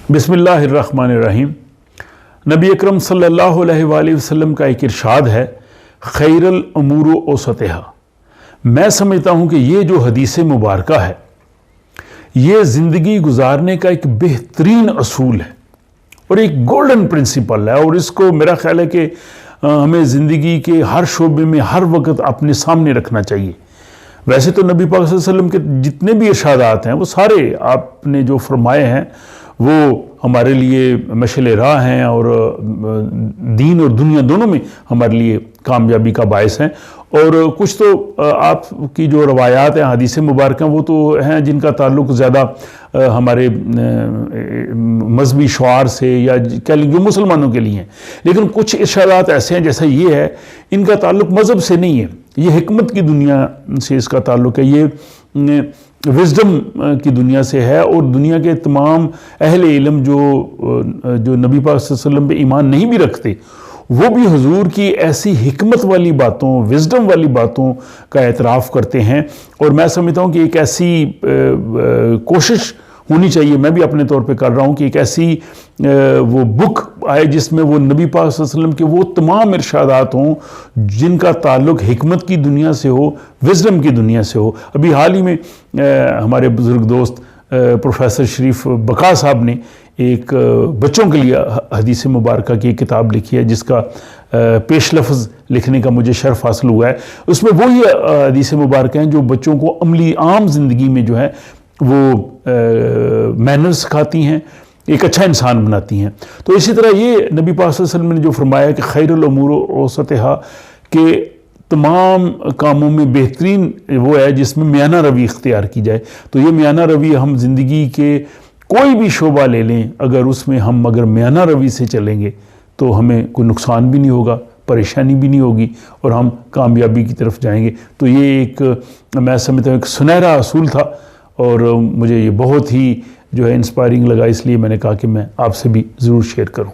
बिस्मिल्लाहिर्रहमानिर्रहीम। नबी अकरम सल्लल्लाहु अलैहि वसल्लम का एक इरशाद है, खैरुल उमूर औसतहा। मैं समझता हूँ कि ये जो हदीस मुबारका है ये ज़िंदगी गुजारने का एक बेहतरीन असूल है और एक गोल्डन प्रिंसिपल है, और इसको मेरा ख्याल है कि हमें ज़िंदगी के हर शोबे में हर वक्त अपने सामने रखना चाहिए। वैसे तो नबी पाक सल्लल्लाहु अलैहि वसल्लम के जितने भी इरशादात हैं वो सारे आपने जो फरमाए हैं वो हमारे लिए मशअल राह हैं और दीन और दुनिया दोनों में हमारे लिए कामयाबी का बायस हैं। और कुछ तो आपकी जो रवायात हैं हदीस मुबारक वो तो हैं जिनका ताल्लुक़ ज़्यादा हमारे मजहबी शुआर से या कह लीजिए जो मुसलमानों के लिए हैं, लेकिन कुछ इरशादात ऐसे हैं जैसा ये है, इनका ताल्लुक़ मज़हब से नहीं है, ये हिकमत की दुनिया से इसका ताल्लुक़ है, ये विज़डम की दुनिया से है। और दुनिया के तमाम अहले इल्म जो नबी पाक सल्लल्लाहु अलैहि वसल्लम पे ईमान नहीं भी रखते, वो भी हुजूर की ऐसी हिकमत वाली बातों, विज़डम वाली बातों का एतराफ़ करते हैं। और मैं समझता हूँ कि एक ऐसी कोशिश होनी चाहिए, मैं भी अपने तौर पे कर रहा हूँ कि एक ऐसी वो बुक आए जिसमें वो नबी पाक सल्लल्लाहु अलैहि वसल्लम के वो तमाम इरशादात हों जिनका ताल्लुक़ हिकमत की दुनिया से हो, विज़डम की दुनिया से हो। अभी हाल ही में हमारे बुज़ुर्ग दोस्त प्रोफेसर शरीफ बका साहब ने एक बच्चों के लिए हदीस मुबारक की एक किताब लिखी है जिसका पेश लफ्ज़ लिखने का मुझे शर्फ हासिल हुआ है। उसमें वही हदीस मुबारक हैं जो बच्चों को अमली आम ज़िंदगी में जो है वो मैनर्स सिखाती हैं, एक अच्छा इंसान बनाती हैं। तो इसी तरह ये नबी पाक सल्लल्लाहु अलैहि वसल्लम ने जो फरमाया कि खैरुल उमूर औसतहा के तमाम कामों में बेहतरीन वो है जिसमें मियाना रवि इख्तियार की जाए। तो ये मियाना रवि हम ज़िंदगी के कोई भी शोबा ले लें, अगर उसमें हम अगर मियाना रवि से चलेंगे तो हमें कोई नुकसान भी नहीं होगा, परेशानी भी नहीं होगी और हम कामयाबी की तरफ जाएंगे। तो ये एक मैं समझता हूँ एक सुनहरा असूल था और मुझे ये बहुत ही जो है इंस्पायरिंग लगा, इसलिए मैंने कहा कि मैं आपसे भी ज़रूर शेयर करूँ।